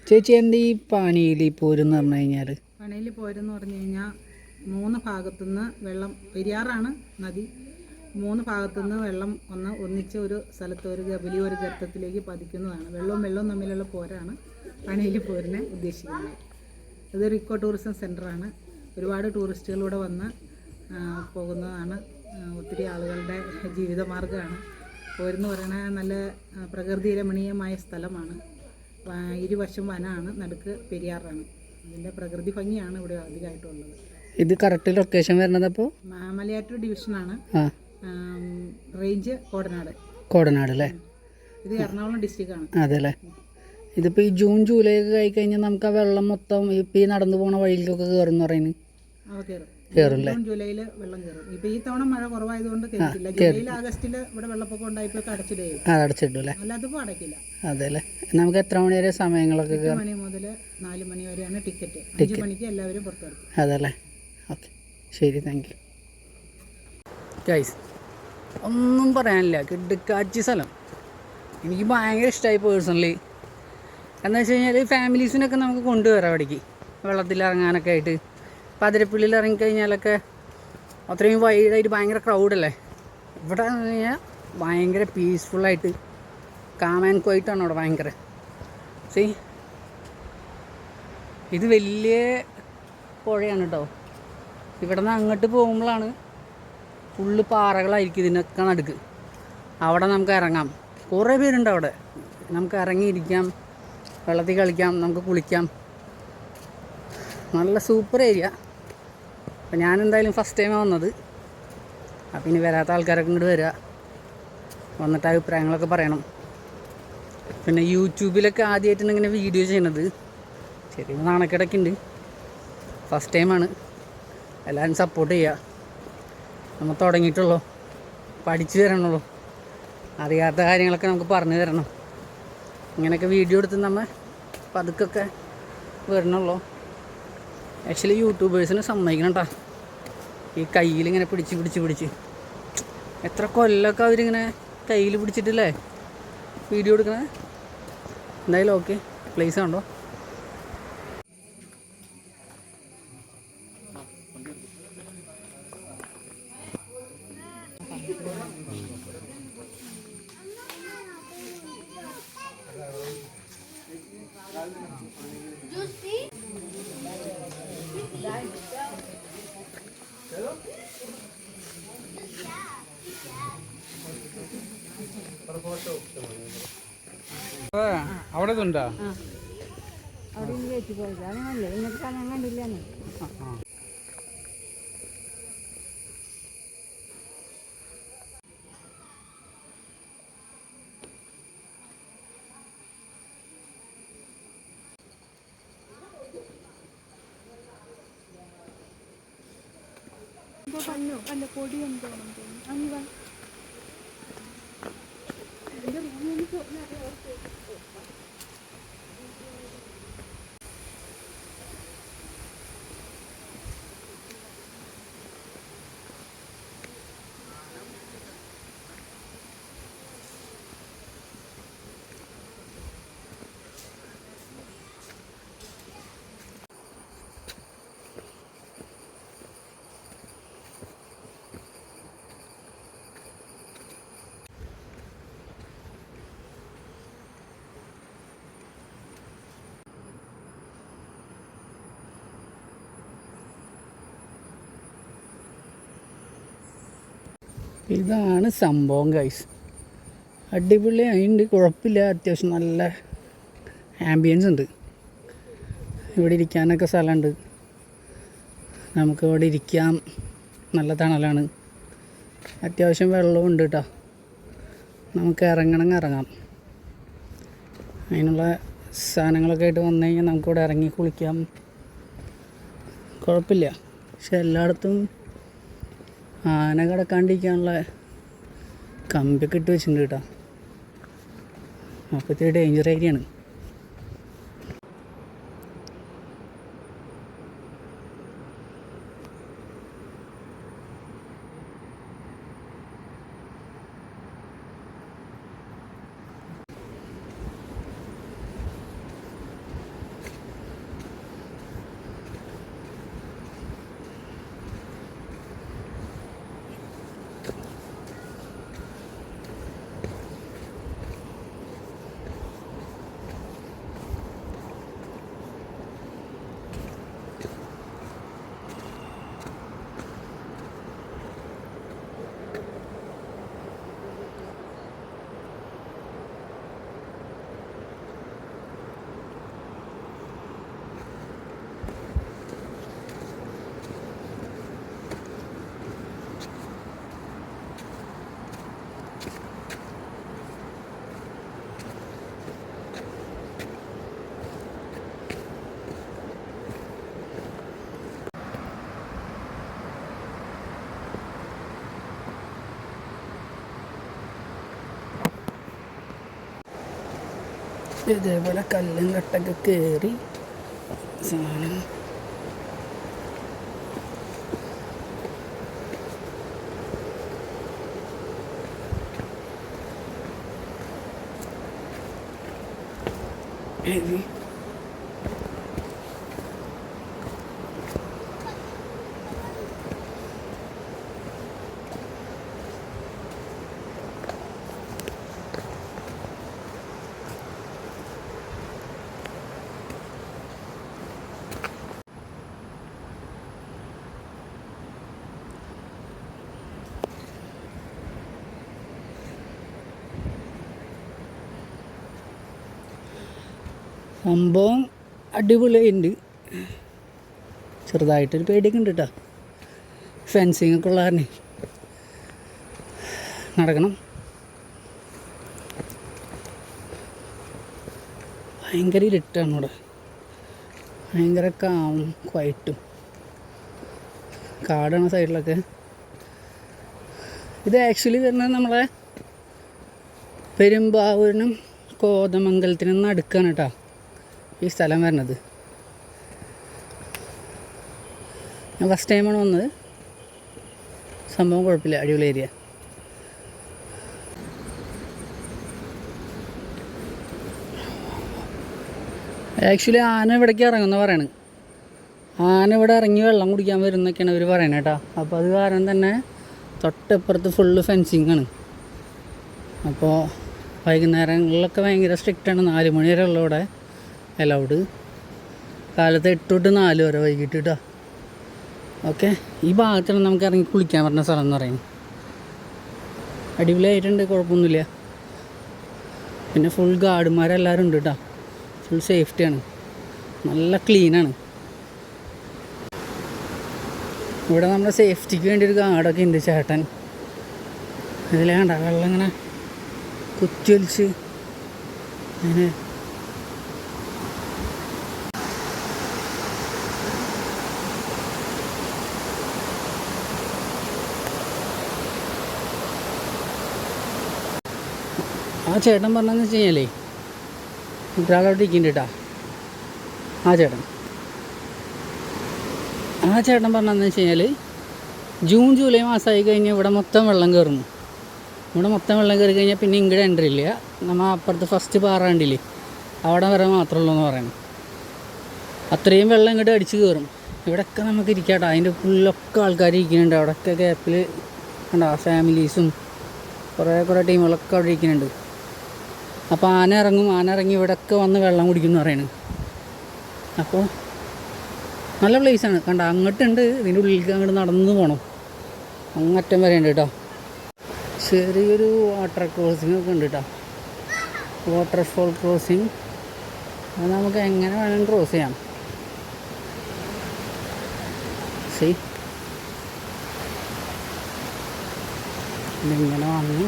ചേച്ചി എന്താ ഈ പാനിയിൽ പോരെന്ന് പറഞ്ഞു കഴിഞ്ഞാൽ? പനയിൽ പോരെന്ന് പറഞ്ഞു കഴിഞ്ഞാൽ 3 ഭാഗത്തുനിന്ന് വെള്ളം, പെരിയാറാണ് നദി, 3 ഭാഗത്തുനിന്ന് വെള്ളം ഒന്നിച്ച് ഒരു സ്ഥലത്ത് വലിയൊരു ഗർത്തത്തിലേക്ക് പതിക്കുന്നതാണ്. വെള്ളവും തമ്മിലുള്ള പോരാണ് പനയിൽ പോരിനെ ഉദ്ദേശിക്കുന്നത്. ഇതൊരു ഇക്കോ ടൂറിസം സെൻ്ററാണ്. ഒരുപാട് ടൂറിസ്റ്റുകൾ ഇവിടെ വന്ന് പോകുന്നതാണ്. ഒത്തിരി ആളുകളുടെ ജീവിതമാർഗ്ഗമാണ്. പോരെന്ന് പറയുന്നത് നല്ല പ്രകൃതി രമണീയമായ സ്ഥലമാണ്. ഇരുവശം വനമാണ്, നടുക്ക് പെരിയാറാണ്. ഇതിൻ്റെ പ്രകൃതി ഭംഗിയാണ് ഇവിടെ അധികമായിട്ടുള്ളത്. ഇത് കറക്റ്റ് ലൊക്കേഷൻ വരുന്നത് അപ്പോൾ മലയാറ്റൂർ ഡിവിഷനാണ്. റേഞ്ച് കോടനാട് അല്ലേ? ഇത് എറണാകുളം ഡിസ്ട്രിക്റ്റാണ്. അതെ അല്ലേ? ഇതിപ്പോൾ ഈ ജൂൺ ജൂലൈ ഒക്കെ കഴിഞ്ഞാൽ നമുക്ക് ആ വെള്ളം മൊത്തം ഇപ്പം ഈ നടന്നു പോകുന്ന വഴിയിലൊക്കെ കയറും എന്ന് പറയുന്നത്. ജൂൺ ജൂലൈയിൽ വെള്ളം കയറും. ഇപ്പം ഈ തവണ മഴ കുറവായതുകൊണ്ട് കയറിയില്ല. ജൂലൈയിൽ ആഗസ്റ്റിൽ ഇവിടെ വെള്ളപ്പൊക്കം ഉണ്ടായപ്പോൾ അടച്ചിട്ടു അല്ലേ? അല്ലാത്തപ്പോൾ അടയ്ക്കില്ല. അതെ അല്ലേ? നമുക്ക് എത്ര മണി വരെ സമയങ്ങളൊക്കെ? 8 മണി മുതൽ 4 മണി വരെയാണ് ടിക്കറ്റ്. 5 മണിക്ക് എല്ലാവരും പുറത്തിറക്കും. അതല്ലേ? ഓക്കെ, ശരി, താങ്ക് യു. ഗൈസ്, ഒന്നും പറയാനില്ല, കിടുക്കാച്ചി സ്ഥലം. എനിക്ക് ഭയങ്കര ഇഷ്ടമായി പേഴ്സണലി. എന്താ വെച്ച് കഴിഞ്ഞാൽ ഫാമിലീസിനൊക്കെ നമുക്ക് കൊണ്ടുവരാം അവിടേക്ക് വെള്ളത്തിലിറങ്ങാനൊക്കെ ആയിട്ട്. പതിരപ്പള്ളിയിൽ ഇറങ്ങിക്കഴിഞ്ഞാലൊക്കെ അത്രയും വൈഡായിട്ട് ഭയങ്കര ക്രൗഡല്ലേ. ഇവിടെ എന്ന് കഴിഞ്ഞാൽ ഭയങ്കര പീസ്ഫുള്ളായിട്ട് കാം ആൻഡ് ക്വൈറ്റാണ് അവിടെ ഭയങ്കര. ഇത് വലിയ പുഴയാണ് കേട്ടോ. ഇവിടെ നിന്ന് അങ്ങോട്ട് പോകുമ്പോഴാണ് ഫുള്ള് പാറകളായിരിക്കും ഇതിനൊക്കെ നടുക്ക്. അവിടെ നമുക്ക് ഇറങ്ങാം. കുറേ പേരുണ്ട് അവിടെ. നമുക്ക് ഇറങ്ങിയിരിക്കാം, വെള്ളത്തിൽ കളിക്കാം, നമുക്ക് കുളിക്കാം. നല്ല സൂപ്പർ ഏരിയ. അപ്പോൾ ഞാനെന്തായാലും ഫസ്റ്റ് ടൈമാണ് വന്നത്. അപ്പം ഇനി വരാത്ത ആൾക്കാരൊക്കെ ഇങ്ങോട്ട് വരിക, വന്നിട്ട് അഭിപ്രായങ്ങളൊക്കെ പറയണം. പിന്നെ യൂട്യൂബിലൊക്കെ ആദ്യമായിട്ടാണ് ഇങ്ങനെ വീഡിയോ ചെയ്യണത്. ചെറിയ നാണക്കേടൊക്കെ ഉണ്ട്. ഫസ്റ്റ് ടൈമാണ്. എല്ലാവരും സപ്പോർട്ട് ചെയ്യുക. നമ്മൾ തുടങ്ങിയിട്ടുള്ളൂ, പഠിച്ചു തരണുള്ളൂ. അറിയാത്ത കാര്യങ്ങളൊക്കെ നമുക്ക് പറഞ്ഞു തരണം. ഇങ്ങനെയൊക്കെ വീഡിയോ എടുത്ത് നമ്മൾ പതുക്കൊക്കെ വരണുള്ളൂ. ആക്ച്വലി യൂട്യൂബേഴ്സിനെ സമ്മതിക്കണം കേട്ടോ. ഈ കയ്യിലിങ്ങനെ പിടിച്ച് എത്ര കൊല്ലമൊക്കെ അവരിങ്ങനെ കയ്യിൽ പിടിച്ചിട്ടില്ലേ വീഡിയോ എടുക്കണേ. എന്തായാലും ഓക്കെ, പ്ലേസ് കണ്ടോ. അവിടെ ഇതുണ്ടോ? അവിടെ കയറ്റി പോയത് അതല്ലേ ഇന്നത്തെ സ്ഥലം കണ്ടില്ലാന്ന്. അല്ല പൊടി എന്തോണം തോന്നുന്നു. ഇതാണ് സംഭവം ഗൈസ്. അടിപൊളിയായിട്ടുണ്ട്, കുഴപ്പമില്ല. അത്യാവശ്യം നല്ല ആംബിയൻസ് ഉണ്ട്. ഇവിടെ ഇരിക്കാനൊക്കെ സ്ഥലമുണ്ട്. നമുക്ക് ഇവിടെ ഇരിക്കാം. നല്ല തണലാണ്. അത്യാവശ്യം വെള്ളവും ഉണ്ട് കേട്ടോ. നമുക്ക് ഇറങ്ങാം. അതിനുള്ള സാധനങ്ങളൊക്കെ ആയിട്ട് വന്നു കഴിഞ്ഞാൽ നമുക്കിവിടെ ഇറങ്ങി കുളിക്കാം. കുഴപ്പമില്ല. പക്ഷെ എല്ലായിടത്തും ആന കിടക്കാണ്ടിരിക്കാനുള്ള കമ്പിയൊക്കെ ഇട്ട് വെച്ചിട്ടുണ്ട് കേട്ടോ. അപ്പോൾ ഇത്തിരി ഡേഞ്ചർ ഏരിയയാണ്. ഇതേപോലെ കല്ലും കട്ടൊക്കെ കയറി സാധനം heavy. സംഭവം അടിപൊളിയുണ്ട്. ചെറുതായിട്ടൊരു പേടിയൊക്കെ ഉണ്ട് കേട്ടോ. ഫെൻസിങ് ഒക്കെ ഉള്ള കാരണം നടക്കണം. ഭയങ്കര ഇരുട്ടാണ് ഇവിടെ, ഭയങ്കര കാവും ക്വയറ്റും. കാടാണ് സൈഡിലൊക്കെ. ഇത് ആക്ച്വലി വരുന്നത് നമ്മളെ പെരുമ്പാവൂരിനും കോതമംഗലത്തിനും നടുക്കാണ് കേട്ടോ ഈ സ്ഥലം വരുന്നത്. ഞാൻ ഫസ്റ്റ് ടൈമാണ് വന്നത്. സംഭവം കുഴപ്പമില്ല, അടിപൊളി ഏരിയ. ആക്ച്വലി ആന ഇവിടേക്ക് ഇറങ്ങുമെന്ന് പറയണ്. ആന ഇവിടെ ഇറങ്ങി വെള്ളം കുടിക്കാൻ വരുന്നൊക്കെയാണ് ഇവർ പറയണത് കേട്ടോ. അപ്പോൾ അത് കാരണം തന്നെ തൊട്ടപ്പുറത്ത് ഫുള്ള് ഫെൻസിങ്ങാണ്. അപ്പോൾ വൈകുന്നേരങ്ങളിലൊക്കെ ഭയങ്കര സ്ട്രിക്റ്റാണ്. 4 മണി വരെ ഉള്ള ഇവിടെ അലൗഡ്. കാലത്ത് 8 തൊട്ട് 4 വരെ വൈകിട്ട് കേട്ടോ. ഓക്കെ, ഈ ഭാഗത്താണ് നമുക്ക് ഇറങ്ങി കുളിക്കാൻ പറ്റുന്ന സ്ഥലം എന്ന് പറയുന്നത്. അടിപൊളിയായിട്ടുണ്ട്, കുഴപ്പമൊന്നുമില്ല. പിന്നെ ഫുൾ ഗാർഡുമാരെല്ലാവരും ഉണ്ട് കേട്ടോ. ഫുൾ സേഫ്റ്റിയാണ്, നല്ല ക്ലീനാണ്. ഇവിടെ നമ്മുടെ സേഫ്റ്റിക്ക് വേണ്ടി ഒരു ഗാർഡൊക്കെ ഉണ്ട് ചേട്ടൻ. ഇതിലെ കണ്ട വെള്ളം ഇങ്ങനെ കുത്തിയൊലിച്ച് അങ്ങനെ. ആ ചേട്ടൻ പറഞ്ഞതെന്ന് വെച്ച് കഴിഞ്ഞാലേ, ഒരാളോട്ട് ഇരിക്കുന്നുണ്ട് കേട്ടോ. ആ ചേട്ടൻ പറഞ്ഞതെന്ന് വെച്ച് കഴിഞ്ഞാൽ ജൂൺ ജൂലൈ മാസമായി കഴിഞ്ഞാൽ ഇവിടെ മൊത്തം വെള്ളം കയറുന്നു. ഇവിടെ മൊത്തം വെള്ളം കയറി കഴിഞ്ഞാൽ പിന്നെ ഇങ്ങോട്ട് എൻ്റർ ഇല്ല. നമ്മൾ അപ്പുറത്ത് ഫസ്റ്റ് പാറാണ്ടില്ലേ, അവിടെ വരെ മാത്രമുള്ളൂ എന്ന് പറയുന്നത്. അത്രയും വെള്ളം ഇങ്ങോട്ട് അടിച്ച് കയറും. ഇവിടെയൊക്കെ നമുക്ക് ഇരിക്കാം കേട്ടോ. അതിൻ്റെ ഫുള്ളൊക്കെ ആൾക്കാർ ഇരിക്കുന്നുണ്ട്. അവിടെയൊക്കെ ഗ്യാപ്പിൽ കണ്ടോ ഫാമിലീസും കുറേ ടീമുകളൊക്കെ അവിടെ ഇരിക്കുന്നുണ്ട്. അപ്പോൾ ആന ഇറങ്ങി ഇവിടെയൊക്കെ വന്ന് വെള്ളം കുടിക്കുമെന്ന് പറയുന്നത്. അപ്പോൾ നല്ല പ്ലേസാണ്. കണ്ട അങ്ങോട്ടുണ്ട്, ഇതിൻ്റെ ഉള്ളിലേക്ക് അങ്ങോട്ട് നടന്ന് പോകണം. അങ്ങറ്റം വരെ ഉണ്ട് കേട്ടോ. ചെറിയൊരു വാട്ടർ ക്രോസിംഗ് ഒക്കെ ഉണ്ട് കേട്ടോ. Waterfall crossing. അത് നമുക്ക് എങ്ങനെ വേണമെങ്കിലും ക്രോസ് ചെയ്യാം. ഇതിങ്ങനെ വന്ന്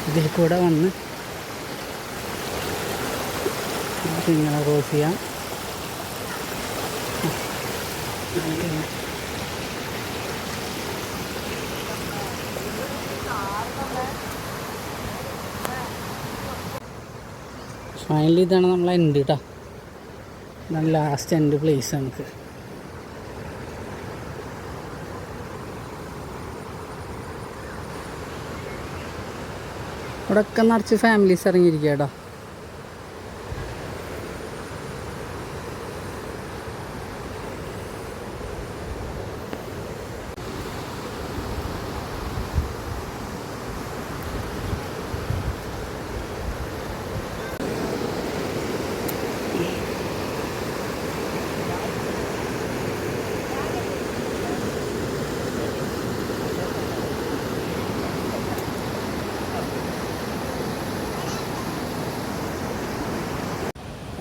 ഇതിൽ കൂടെ വന്ന് ഇങ്ങനെ ക്രോസ് ചെയ്യാം. ഫൈനലി ഇതാണ് നമ്മളെ എൻഡ് കേട്ടോ. ഇതാണ് ലാസ്റ്റ് എൻഡ് പ്ലേസ് നമുക്ക്. ഇവിടെയൊക്കെ നിറച്ച് ഫാമിലീസ് ഇറങ്ങിയിരിക്കുക കേട്ടോ.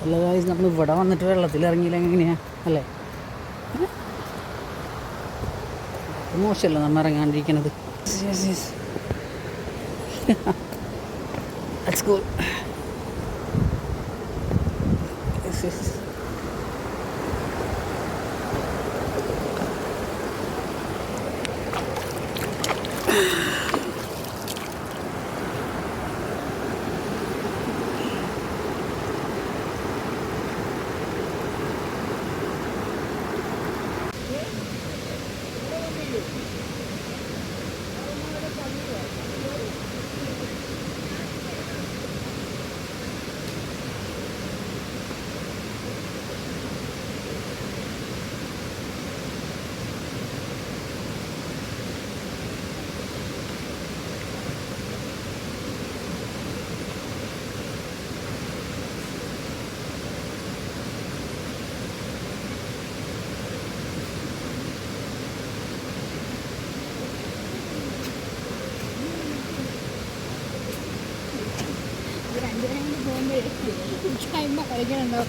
അല്ല ഗായ്സ്, നമ്മൾ ഇവിടെ വന്നിട്ട് വെള്ളത്തിൽ ഇറങ്ങിയില്ല എങ്ങനെയാണ് അല്ലേ? മോശമല്ല നമ്മൾ ഇറങ്ങാണ്ടിരിക്കണത്. That's cool. ടൈം കളിക്കണുണ്ടോ?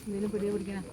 എന്തെങ്കിലും പിടിയെ പിടിക്കണം.